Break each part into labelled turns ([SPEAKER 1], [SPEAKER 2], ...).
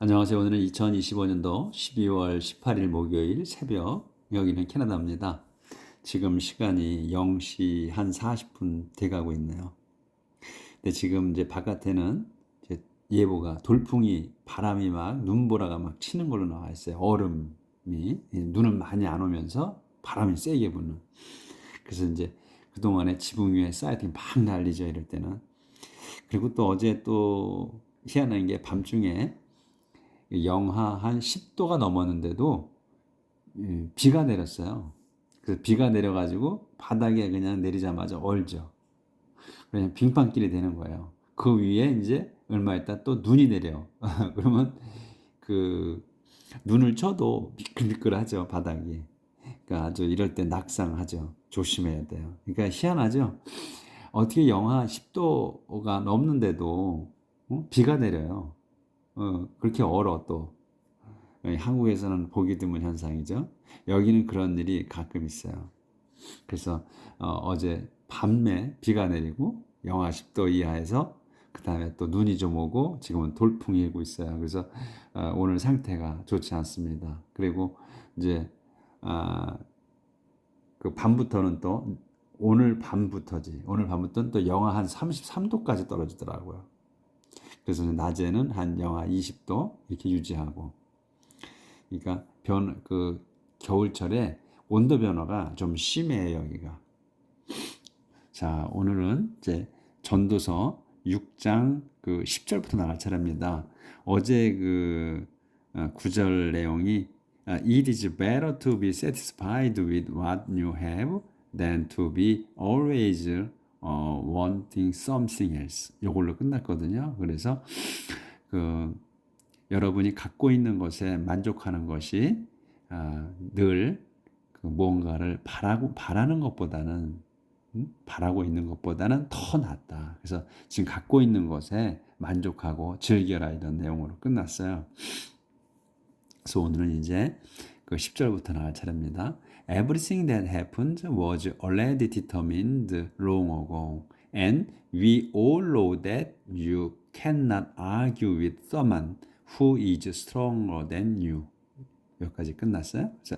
[SPEAKER 1] 안녕하세요. 오늘은 2025년도 12월 18일 목요일 새벽, 여기는 캐나다입니다. 지금 시간이 0시 한 40분 돼가고 있네요. 근데 지금 이제 바깥에는 이제 예보가 돌풍이 바람이 막 눈보라가 막 치는 걸로 나와 있어요. 얼음이 눈은 많이 안 오면서 바람이 세게 부는. 그래서 이제 그동안에 지붕 위에 쌓였던 막 난리죠, 이럴 때는. 그리고 또 어제 또 희한한 게 밤중에 영하 한 10도가 넘었는데도 비가 내렸어요. 그래서 비가 내려가지고 바닥에 그냥 내리자마자 얼죠. 그냥 빙판길이 되는 거예요. 그 위에 이제 얼마 있다 또 눈이 내려. 그러면 그 눈을 쳐도 미끌미끌하죠, 바닥이. 그러니까 아주 이럴 때 낙상하죠. 조심해야 돼요. 그러니까 희한하죠. 어떻게 영하 10도가 넘는데도 비가 내려요. 그렇게 얼어 또. 한국에서는 보기 드문 현상이죠. 여기는 그런 일이 가끔 있어요. 그래서 어제 밤에 비가 내리고 영하 10도 이하에서 그 다음에 또 눈이 좀 오고 지금은 돌풍이 일고 있어요. 그래서 오늘 상태가 좋지 않습니다. 그리고 이제 아, 그 밤부터는 또 오늘 밤부터는 또 영하 한 33도까지 떨어지더라고요. 그래서 낮에는 한 영하 20도 이렇게 유지하고, 그러니까 그 겨울철에 온도 변화가 좀 심해요, 여기가. 자, 오늘은 이제 전도서 6장 그 10절부터 나갈 차례입니다. 어제 그 9절 내용이 It is better to be satisfied with what you have than to be always wanting something else. 이걸로 끝났거든요. 그래서 그 여러분이 갖고 있는 것에 만족하는 것이 늘 그 무언가를 바라는 것보다는 바라고 있는 것보다는 더 낫다. 그래서 지금 갖고 있는 것에 만족하고 즐겨라, 이런 내용으로 끝났어요. 그래서 오늘은 이제 그 10절부터 나갈 차례입니다. Everything that happened was already determined long ago, and we all know that you cannot argue with someone who is stronger than you. 여기까지 끝났어요. 그래서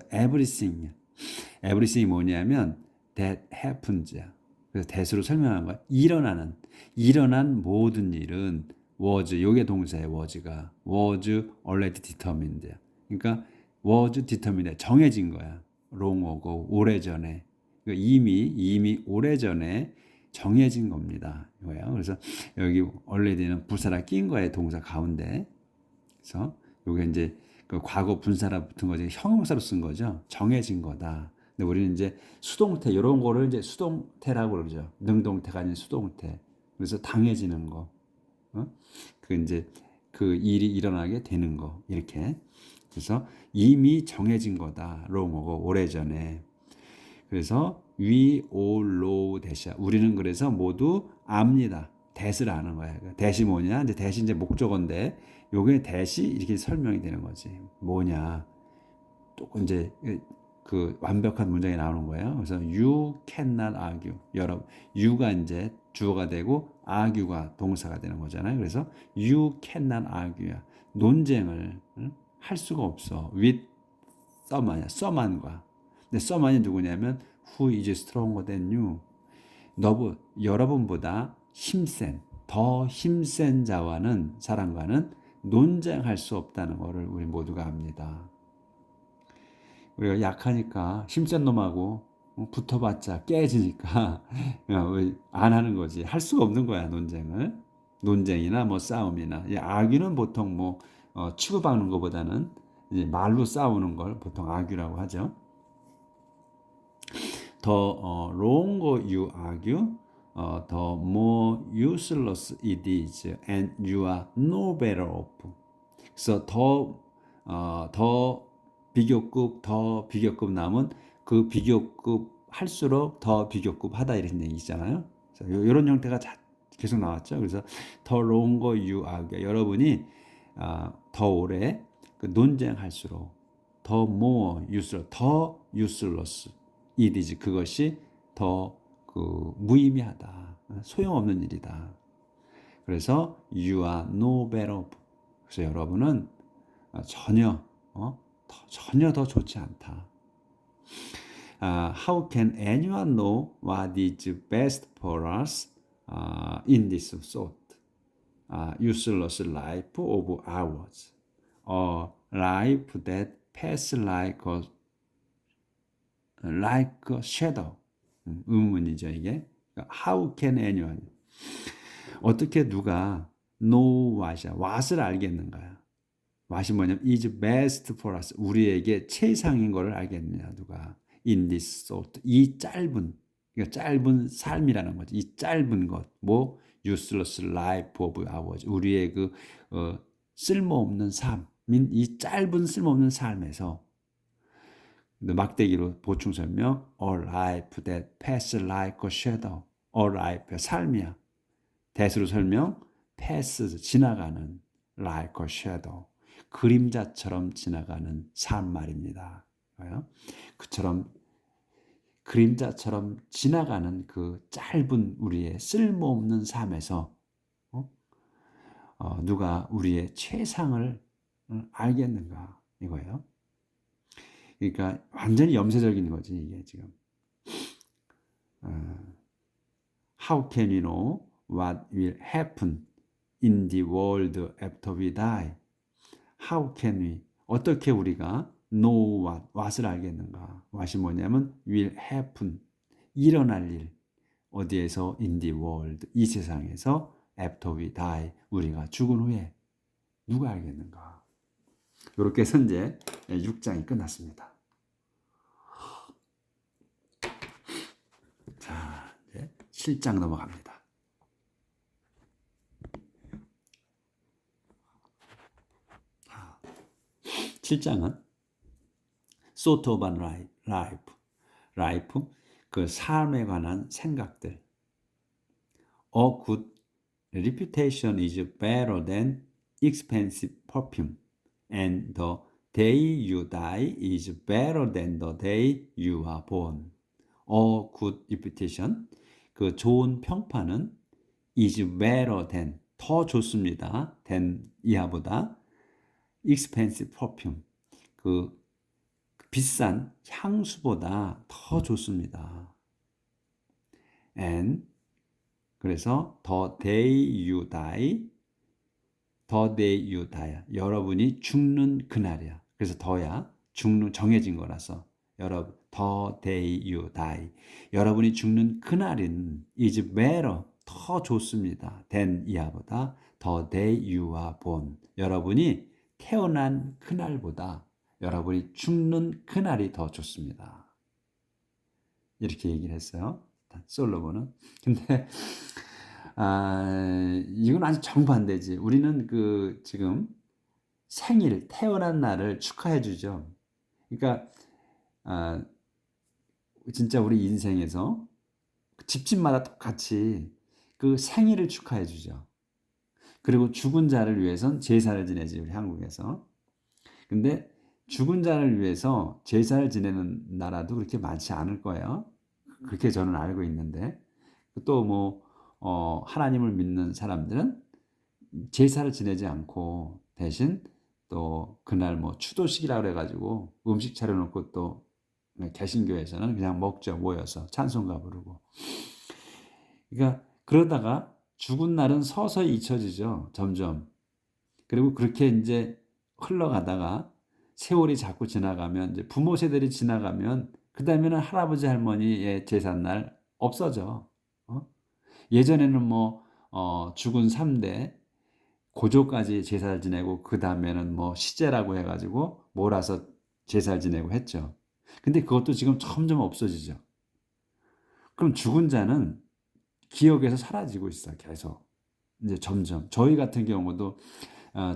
[SPEAKER 1] everything이 뭐냐면 that happens야. 그래서 that으로 설명한 거야. 일어난 모든 일은 was, 요게 동사의 was가 was already determined야. 그러니까 was determined, 정해진 거야. long ago, 오래전에. 그러니까 이미 오래전에 정해진 겁니다. 이거예요. 그래서 여기 already는 부사라 낀 거예요, 동사 가운데. 그래서 요게 이제 그 과거 분사라 붙은 거지, 형용사로 쓴 거죠. 정해진 거다. 근데 우리는 이제 수동태, 이런 거를 이제 수동태라고 그러죠. 능동태가 아닌 수동태. 그래서 당해지는 거. 그 이제 그 일이 일어나게 되는 거. 이렇게. 그래서 이미 정해진 거다. 롱어고 오래전에. 그래서 we all know that이야. 우리는 그래서 모두 압니다. that을 아는 거야. that이 뭐냐? 이제 that이 이제 목적어인데 요게 that이 이렇게 설명이 되는 거지. 뭐냐? 또 이제 그 완벽한 문장이 나오는 거예요. 그래서 you cannot argue. 여러분, you가 이제 주어가 되고 argue가 동사가 되는 거잖아요. 그래서 you cannot argue야. 논쟁을 할 수가 없어. with someone과. 근데 someone이 누구냐면 who is stronger than you. 여러분보다 더 힘센 사람과는 논쟁할 수 없다는 것을 우리 모두가 압니다. 우리가 약하니까 힘센 놈하고 붙어봤자 깨지니까 안 하는 거지. 할 수가 없는 거야, 논쟁이나 뭐 싸움이나. 아귀는 보통 뭐 치고박는 것보다는 이제 말로 싸우는 걸 보통 아귀라고 하죠. The longer you argue, the more useless it is, and you are no better off. 그래서 더 비교급 남은 그 비교급 할수록 더 비교급 하다, 이런 얘기잖아요. 이런 형태가 계속 나왔죠. 그래서 더 longer you argue, 여러분이 더 오래 그 논쟁할수록 더 more useless it is, 그것이 더 그 무의미하다, 소용없는 일이다. 그래서 you are no better off. 그래서 여러분은 전혀 더 좋지 않다. How can anyone know what is best for us in this sort? Useless life of ours, a life that passes like a shadow. 의문이죠 이게. How can anyone? 어떻게 누가 know what을 알겠는가요? what이 뭐냐면 is best for us. 우리에게 최상인 것을 알겠느냐 누가. In this sort. 이 짧은 삶이라는 거죠. 이 짧은 것. 뭐 useless life of ours. 우리의 그 쓸모없는 삶인 이 짧은 쓸모없는 삶에서 막대기로 보충 설명 a life that passes like a shadow. a life 삶이야. 대수로 설명 pass 지나가는 like a shadow. 그림자처럼 지나가는 삶 말입니다. 그처럼 그림자처럼 지나가는 그 짧은 우리의 쓸모없는 삶에서 누가 우리의 최상을 알겠는가 이거예요. 그러니까 완전히 염세적인 거지 이게 지금. How can we know what will happen in the world after we die? How can we? 어떻게 우리가 know what을 알겠는가? what이 뭐냐면 will happen, 일어날 일. 어디에서? in the world, 이 세상에서 after we die, 우리가 죽은 후에 누가 알겠는가? 이렇게 해서 이제 6장이 끝났습니다. 자, 이제 7장 넘어갑니다. 자, 7장은 sort of life, 그 삶에 관한 생각들. A good reputation is better than expensive perfume, and the day you die is better than the day you are born. A good reputation, 그 좋은 평판은 is better than, 더 좋습니다. than, 이하보다. expensive perfume, 그 비싼 향수보다 더 좋습니다. And 그래서 the day you die, 여러분이 죽는 그날이야. 그래서 더야 죽는 정해진 거라서 여러분 the day you die, 여러분이 죽는 그날은 is better, 더 좋습니다. than 이하보다 the day you are born, 여러분이 태어난 그날보다 여러분이 죽는 그날이 더 좋습니다. 이렇게 얘기를 했어요. 솔로몬은. 근데 이건 아주 정반대지. 우리는 그 지금 생일, 태어난 날을 축하해 주죠. 그러니까 진짜 우리 인생에서 집집마다 똑같이 그 생일을 축하해 주죠. 그리고 죽은 자를 위해선 제사를 지내지, 우리 한국에서. 근데 죽은 자를 위해서 제사를 지내는 나라도 그렇게 많지 않을 거예요. 그렇게 저는 알고 있는데, 또 뭐 하나님을 믿는 사람들은 제사를 지내지 않고 대신 또 그날 뭐 추도식이라 그래가지고 음식 차려놓고 또 개신교에서는 그냥 먹죠, 모여서 찬송가 부르고. 그러니까 그러다가 죽은 날은 서서히 잊혀지죠, 점점. 그리고 그렇게 이제 흘러가다가 세월이 자꾸 지나가면, 이제 부모 세대들이 지나가면 그 다음에는 할아버지 할머니의 제삿날 없어져. 예전에는 뭐 죽은 3대 고조까지 제사를 지내고 그 다음에는 뭐 시제라고 해가지고 몰아서 제사를 지내고 했죠. 근데 그것도 지금 점점 없어지죠. 그럼 죽은 자는 기억에서 사라지고 있어, 계속. 이제 점점. 저희 같은 경우도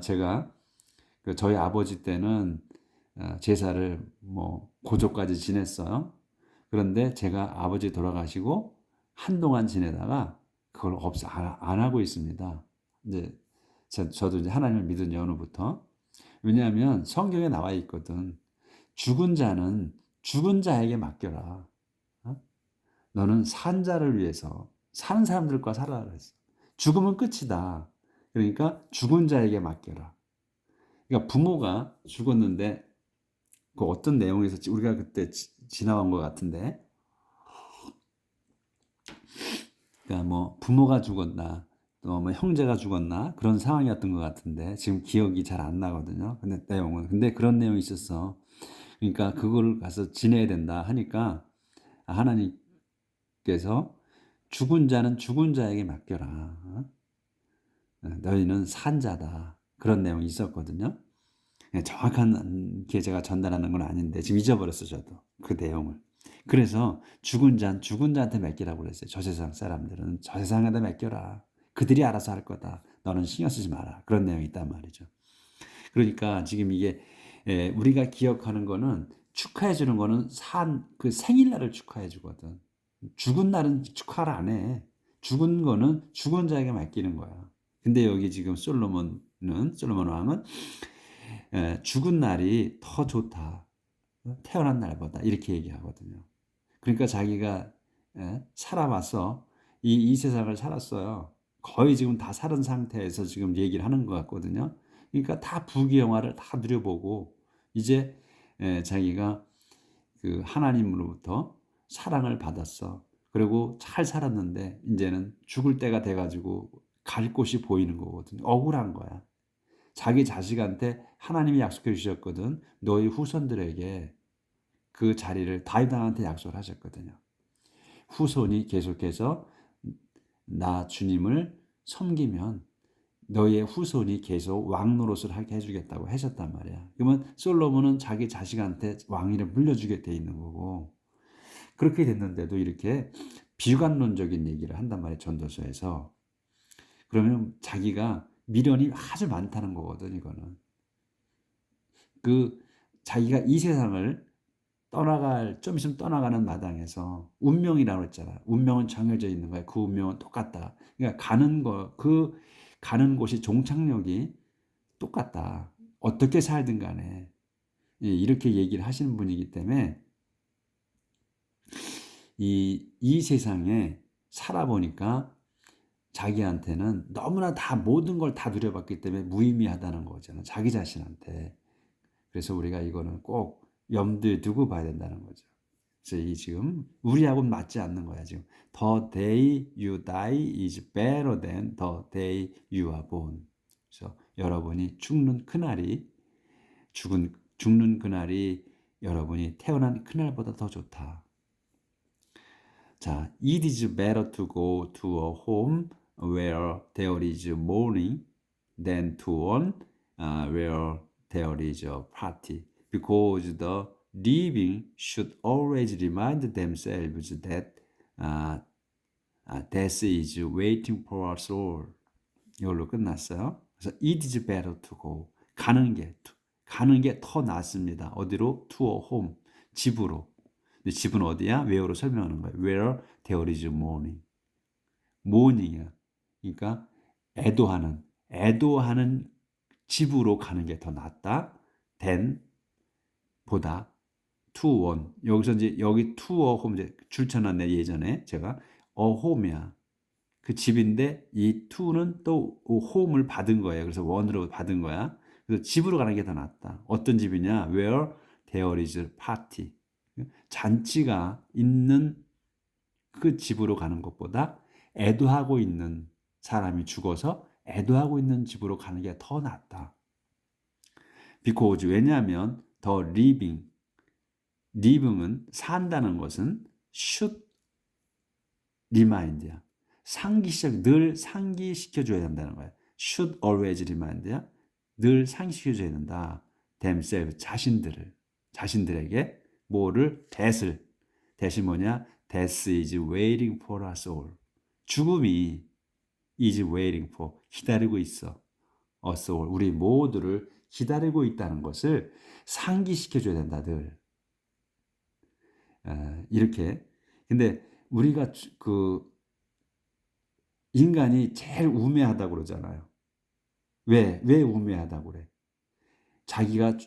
[SPEAKER 1] 제가 저희 아버지 때는 제사를 뭐 고조까지 지냈어요. 그런데 제가 아버지 돌아가시고 한동안 지내다가 그걸 안 하고 있습니다. 이제 저도 이제 하나님을 믿은 연후부터. 왜냐하면 성경에 나와 있거든. 죽은 자는 죽은 자에게 맡겨라. 너는 산 자를 위해서 사는 사람들과 살아라 그랬어. 죽으면 끝이다. 그러니까 죽은 자에게 맡겨라. 그러니까 부모가 죽었는데 그 어떤 내용에서 우리가 그때 지나간 것 같은데, 그러니까 뭐 부모가 죽었나 또 뭐 형제가 죽었나 그런 상황이었던 것 같은데 지금 기억이 잘 안 나거든요. 근데 내용은 근데 그런 내용이 있었어. 그러니까 그걸 가서 지내야 된다 하니까 하나님께서 죽은 자는 죽은 자에게 맡겨라. 너희는 산 자다. 그런 내용이 있었거든요. 정확한 게 제가 전달하는 건 아닌데 지금 잊어버렸어 저도 그 내용을. 그래서 죽은 자는 죽은 자한테 맡기라고 그랬어요. 저 세상 사람들은 저 세상에다 맡겨라. 그들이 알아서 할 거다. 너는 신경 쓰지 마라. 그런 내용이 있단 말이죠. 그러니까 지금 이게 우리가 기억하는 거는 축하해 주는 거는 그 생일날을 축하해 주거든. 죽은 날은 축하를 안 해. 죽은 거는 죽은 자에게 맡기는 거야. 근데 여기 지금 솔로몬 왕은 죽은 날이 더 좋다. 태어난 날보다 이렇게 얘기하거든요. 그러니까 자기가 살아왔어. 이 세상을 살았어요. 거의 지금 다 살은 상태에서 지금 얘기를 하는 것 같거든요. 그러니까 다 부귀영화를 다 누려보고 이제 자기가 그 하나님으로부터 사랑을 받았어. 그리고 잘 살았는데 이제는 죽을 때가 돼가지고 갈 곳이 보이는 거거든요. 억울한 거야. 자기 자식한테 하나님이 약속해 주셨거든. 너희 후손들에게 그 자리를 다윗 왕한테 약속을 하셨거든요. 후손이 계속해서 나 주님을 섬기면 너희의 후손이 계속 왕 노릇을 하게 해주겠다고 하셨단 말이야. 그러면 솔로몬은 자기 자식한테 왕위를 물려주게 돼 있는 거고 그렇게 됐는데도 이렇게 비관론적인 얘기를 한단 말이야 전도서에서. 그러면 자기가 미련이 아주 많다는 거거든 이거는. 그 자기가 이 세상을 좀 있으면 떠나가는 마당에서 운명이라고 했잖아. 운명은 정해져 있는 거야. 그 운명은 똑같다. 그러니까 가는 곳이 종착역이 똑같다. 어떻게 살든 간에 이렇게 얘기를 하시는 분이기 때문에 이 세상에 살아보니까 자기한테는 너무나 다 모든 걸 다 누려봤기 때문에 무의미하다는 거잖아. 자기 자신한테. 그래서 우리가 이거는 꼭 염두에 두고 봐야 된다는 거죠. 그래서 이 지금 우리하고는 맞지 않는 거야 지금. The day you die is better than the day you are born. 그래서 여러분이 죽는 그날이 여러분이 태어난 그날보다 더 좋다. 자, it is better to go to a home where there is mourning than to one where there is a party, because the living should always remind themselves that uh, death is waiting for us all. 이걸로 끝났어요. 그래서 it is better to go. 가는 게 더 낫습니다. 어디로? to a home. 집으로. 근데 집은 어디야? where로 설명하는 거예요. where there is mourning. mourning이야. 그러니까 애도하는 집으로 가는 게 더 낫다. than 보다 to one. 여기서 이제 여기 to a home 이제 줄쳐놨네 예전에 제가 a home이야. 그 집인데 이 to는 또 home을 받은 거예요. 그래서 one으로 받은 거야. 그래서 집으로 가는 게 더 낫다. 어떤 집이냐? where there is party. 잔치가 있는 그 집으로 가는 것보다 애도하고 있는 사람이 죽어서 애도하고 있는 집으로 가는 게 더 낫다. because 왜냐하면 the living은 산다는 것은 should remind야. 늘 상기시켜줘야 된다는 거야. should always remind야. 늘 상기시켜줘야 된다. themselves 자신들에게 뭐를 that이 뭐냐? Death is waiting for us all. 죽음이 is waiting for 기다리고 있어. us all 우리 모두를 기다리고 있다는 것을 상기시켜줘야 된다 늘. 이렇게. 근데 우리가 그 인간이 제일 우매하다고 그러잖아요. 왜 우매하다고 그래? 자기가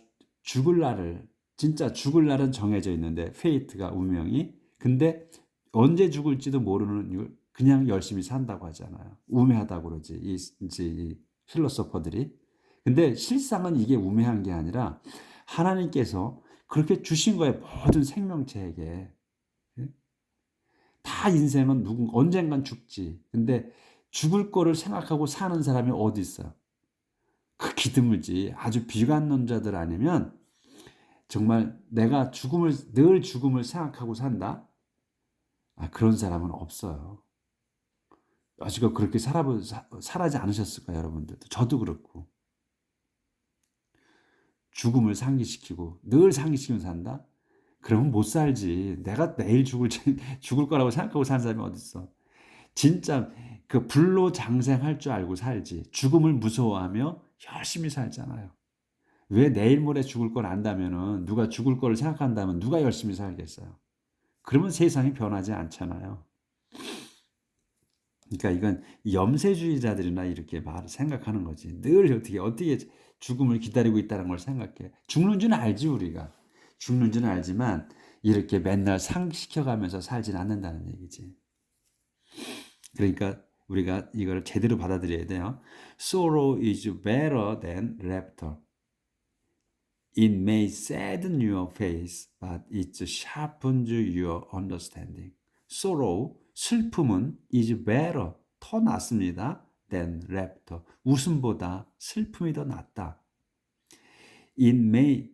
[SPEAKER 1] 진짜 죽을 날은 정해져 있는데 페이트가 운명이 근데 언제 죽을지도 모르는 이걸 그냥 열심히 산다고 하잖아요. 우매하다고 그러지. 이 필로소퍼들이. 근데 실상은 이게 우매한 게 아니라 하나님께서 그렇게 주신 거예요. 모든 생명체에게. 예? 다 인생은 언젠간 죽지. 근데 죽을 거를 생각하고 사는 사람이 어디 있어요? 극히 드물지. 아주 비관론자들 아니면 정말 내가 늘 죽음을 생각하고 산다? 그런 사람은 없어요. 여지껏 그렇게 살아지 않으셨을까요, 여러분들도? 저도 그렇고. 죽음을 상기시키고 늘 상기시키면서 산다? 그러면 못 살지. 내가 내일 죽을 거라고 생각하고 사는 사람이 어딨어. 진짜 그 불로장생할 줄 알고 살지. 죽음을 무서워하며 열심히 살잖아요. 왜 내일 모레 죽을 걸 안다면은 누가 죽을 걸 생각한다면 누가 열심히 살겠어요. 그러면 세상이 변하지 않잖아요. 그러니까 이건 염세주의자들이나 이렇게 생각하는 거지. 늘 어떻게 죽음을 기다리고 있다는 걸 생각해. 죽는 줄 알지 우리가. 죽는 줄은 알지만 이렇게 맨날 상시켜가면서 살진 않는다는 얘기지. 그러니까 우리가 이걸 제대로 받아들여야 돼요. Sorrow is better than laughter. It may sadden your face, but it sharpens your understanding. Sorrow, 슬픔은 is better, 더 낫습니다. than laughter, 웃음보다 슬픔이 더 낫다. it may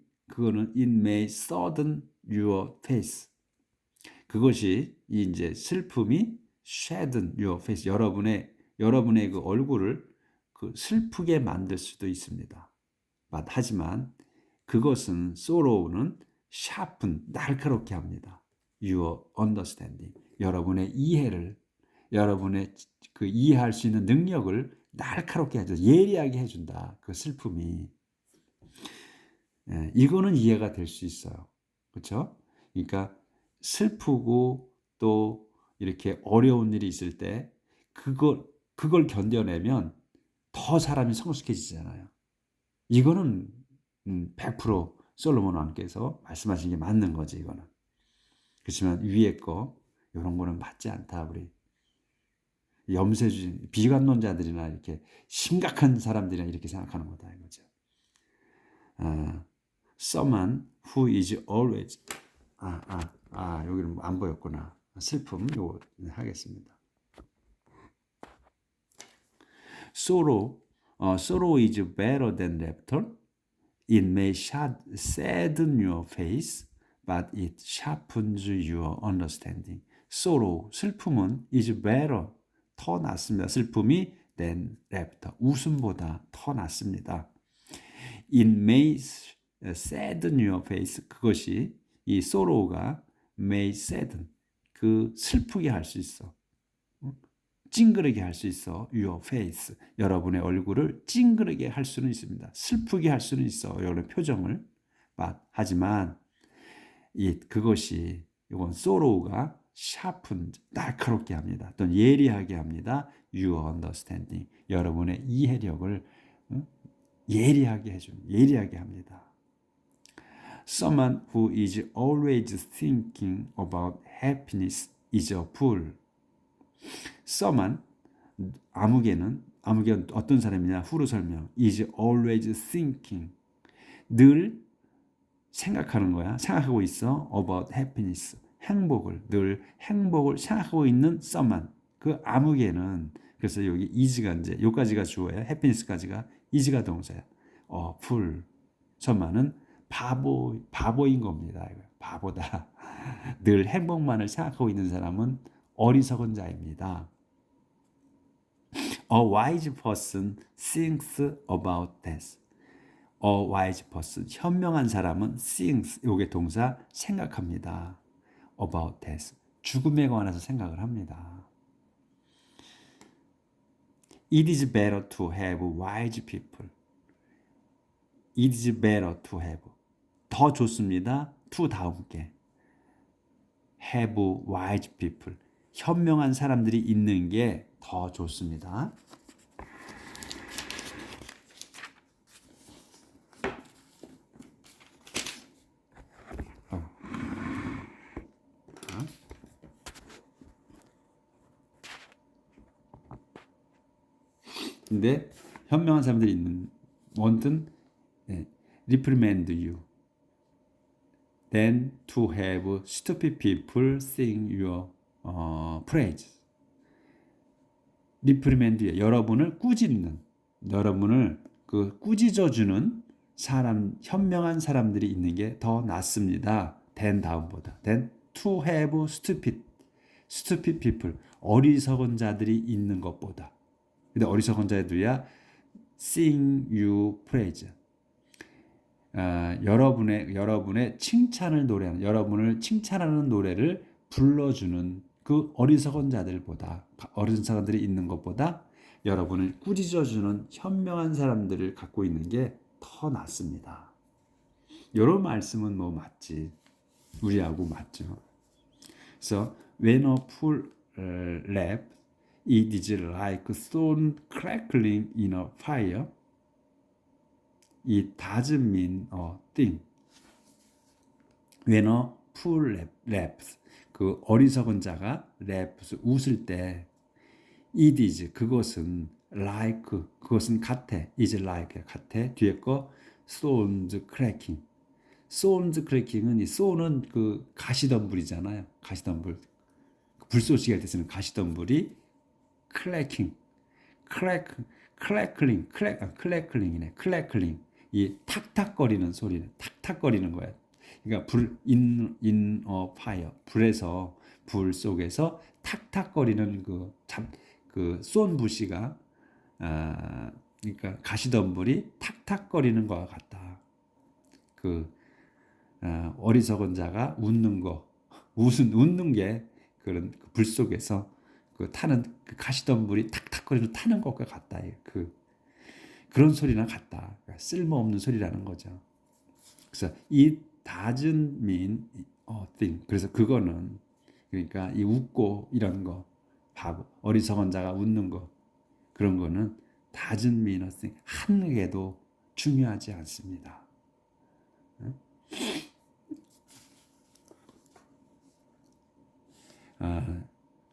[SPEAKER 1] sadden your face. 그것이 이제 슬픔이 sadden your face, 여러분의 그 얼굴을 그 슬프게 만들 수도 있습니다. 하지만 그것은 sorrow는 sharpen, 날카롭게 합니다. your understanding, 여러분의 그 이해할 수 있는 능력을 날카롭게 해줘, 예리하게 해준다. 그 슬픔이. 이거는 이해가 될 수 있어요. 그렇죠? 그러니까 슬프고 또 이렇게 어려운 일이 있을 때 그걸 견뎌내면 더 사람이 성숙해지잖아요. 이거는 100% 솔로몬 왕께서 말씀하신 게 맞는 거지, 이거는. 그렇지만 위에 거 이런 거는 맞지 않다. 우리 염세주의 비관론자들이나 이렇게 심각한 사람들이나 이렇게 생각하는 거다 이거죠. Someone who is always 여기는 안 보였구나. 슬픔 요거 하겠습니다. Sorrow is better than laughter. It may sadden your face, but it sharpens your understanding. Sorrow, 슬픔은 is better, 더 낫습니다. 슬픔이 than laughter, 웃음보다 더 낫습니다. It may sadden your face, 그것이 이 sorrow가 may sadden, 그 슬프게 할 수 있어. 찡그르게 할 수 있어. Your face, 여러분의 얼굴을 찡그르게 할 수는 있습니다. 슬프게 할 수는 있어. 여러분의 표정을. 하지만 그것이 이건 sorrow가 sharpen, 날카롭게 합니다. 또는 예리하게 합니다. Your understanding, 여러분의 이해력을 예리하게 합니다. Someone who is always thinking about happiness is a fool. Someone, 아무개는 어떤 사람이냐? 후로 설명. is always thinking. 늘 생각하는 거야. 생각하고 있어. about happiness. 늘 행복을 생각하고 있는 someone. 그 아무개는, 그래서 여기 is가 이제 요까지가 주어야, happiness까지가 is가 동사야. fool. someone은 바보인 겁니다. 바보다. 늘 행복만을 생각하고 있는 사람은 어리석은 자입니다. A wise person thinks about death. A wise person, 현명한 사람은 thinks, 요게 동사, 생각합니다. About death, 죽음에 관해서 생각을 합니다. It is better to have wise people. It is better to have, 더 좋습니다. to 다음 게 have wise people, 현명한 사람들이 있는 게 더 좋습니다. 근데 현명한 사람들이 won't reprimand you than to have stupid people sing your praise. reprimand, 여러분을 꾸짖는, 여러분을 꾸짖어주는 사람, 현명한 사람들이 있는 게 더 낫습니다. than 다음보다. than to have stupid people, 어리석은 자들이 있는 것보다. 근데 어리석은 자들이야 sing you praise. 여러분의 칭찬을 노래하는, 여러분을 칭찬하는 노래를 불러주는 그 어리석은 자들보다, 어리석은 자들이 있는 것보다 여러분을 꾸짖어주는 현명한 사람들을 갖고 있는 게 더 낫습니다. 이런 말씀은 뭐 맞지, 우리하고 맞죠. 그래서 when a fool laughs, it is like stone crackling in a fire. It doesn't mean a thing. When a fool laughs, 그 어리석은 자가 laughs, 웃을 때, it is, 그것은 like, 그것은 같아, is like, 같아. 뒤에 거 stones cracking. stones cracking은, 이 stone은 그 가시덤불이잖아요. 가시덤불. 불쏘시개 할 때 쓰는 가시덤불이 cracking, crackling, 이 탁탁거리는 소리는, 탁탁거리는 거야. 그러니까 in a fire, 불 속에서 탁탁거리는 쏜 부시가, 그러니까 가시덤불이 탁탁거리는 것과 같다. 어리석은 자가 웃는 게 그런 불 속에서 타는 가시덤불이 탁탁거리는 타는 것과 같다. 그런 소리나 같다. 그러니까 쓸모없는 소리라는 거죠. 그래서 it doesn't mean a thing. 그래서 그거는, 그러니까 이 웃고 이런 거, 바보, 어리석은 자가 웃는 거, 그런 거는 doesn't mean a thing. 한 개도 중요하지 않습니다.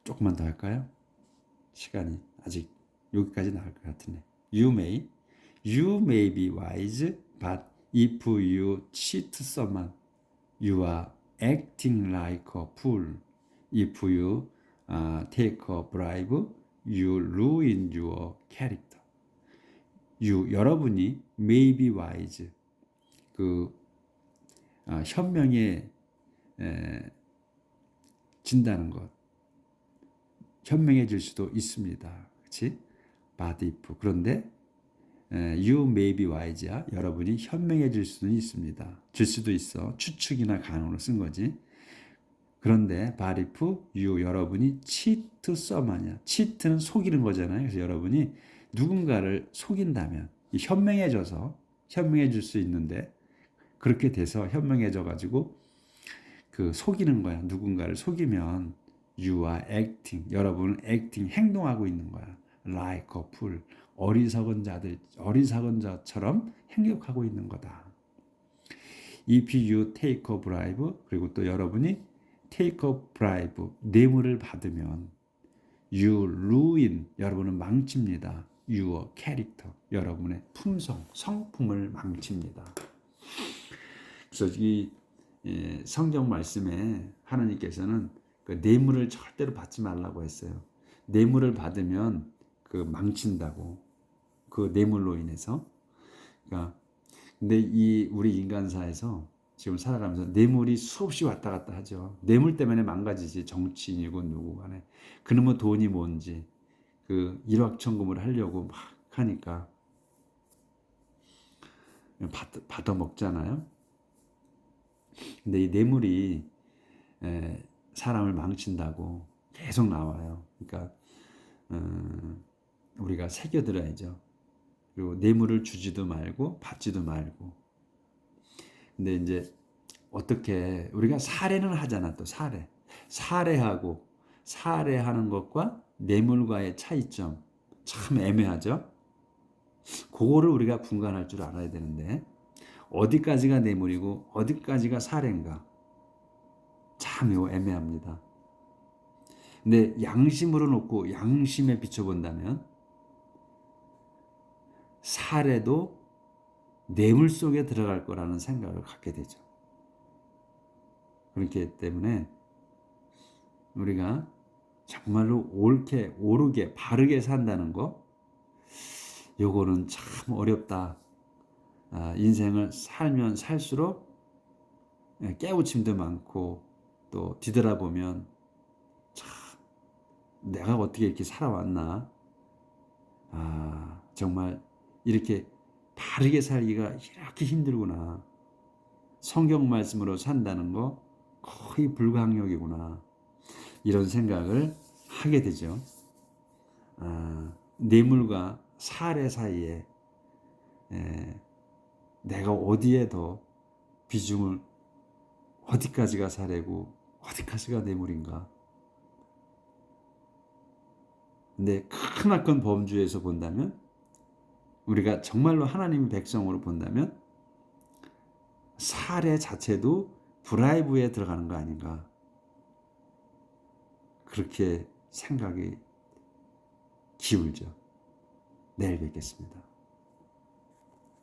[SPEAKER 1] 조금만 더 할까요? 시간이 아직 여기까지 나올 것 같은데. You may be wise, but if you cheat someone, you are acting like a fool. If you take a bribe, you ruin your character. 여러분이 may be wise, 현명해진다는 것, 현명해질 수도 있습니다. 그렇지? But if, 그런데 you may be wise야, 여러분이 현명해질 수는 있습니다. 줄 수도 있어. 추측이나 가능으로 쓴 거지. 그런데 but if you, 여러분이 cheat someone이야. cheat는 속이는 거잖아요. 그래서 여러분이 누군가를 속인다면, 현명해질 수 있는데, 그렇게 돼서 현명해져 가지고 속이는 거야. 누군가를 속이면 you are acting, 여러분은 acting, 행동하고 있는 거야. like a fool, 어리석은 자처럼 행동하고 있는 거다. If you take a bribe, 그리고 또 여러분이 take a bribe, 뇌물을 받으면 you ruin, 여러분은 망칩니다. your character, 여러분의 품성, 성품을 망칩니다. 그래서 이 성경 말씀에 하나님께서는 뇌물을 절대로 받지 말라고 했어요. 뇌물을 받으면 망친다고, 그 뇌물로 인해서. 그러니까 근데 우리 인간사에서 지금 살아가면서 뇌물이 수없이 왔다 갔다 하죠. 뇌물 때문에 망가지지, 정치인이고 누구 간에. 그놈의 돈이 뭔지 일확천금을 하려고 막 하니까 받아 먹잖아요. 근데 이 뇌물이 사람을 망친다고 계속 나와요. 그러니까 우리가 새겨들어야죠. 그리고 뇌물을 주지도 말고 받지도 말고. 근데 이제 어떻게 우리가 살해는 하잖아. 또 살해하고 살해하는 것과 뇌물과의 차이점 참 애매하죠. 그거를 우리가 분간할 줄 알아야 되는데, 어디까지가 뇌물이고 어디까지가 살해인가 참 이거 애매합니다. 근데 양심으로 놓고 양심에 비춰본다면 살해도 뇌물 속에 들어갈 거라는 생각을 갖게 되죠. 그렇기 때문에 우리가 정말로 옳게, 오르게, 바르게 산다는 거, 요거는 참 어렵다. 인생을 살면 살수록 깨우침도 많고, 또 뒤돌아보면 참 내가 어떻게 이렇게 살아왔나. 정말 이렇게 바르게 살기가 이렇게 힘들구나. 성경 말씀으로 산다는 거 거의 불가항력이구나. 이런 생각을 하게 되죠. 뇌물과 사례 사이에 내가 어디에 더 비중을, 어디까지가 사례고 어디까지가 뇌물인가. 근데 크나큰 범주에서 본다면, 우리가 정말로 하나님의 백성으로 본다면 사례 자체도 브라이브에 들어가는 거 아닌가, 그렇게 생각이 기울죠. 내일 뵙겠습니다.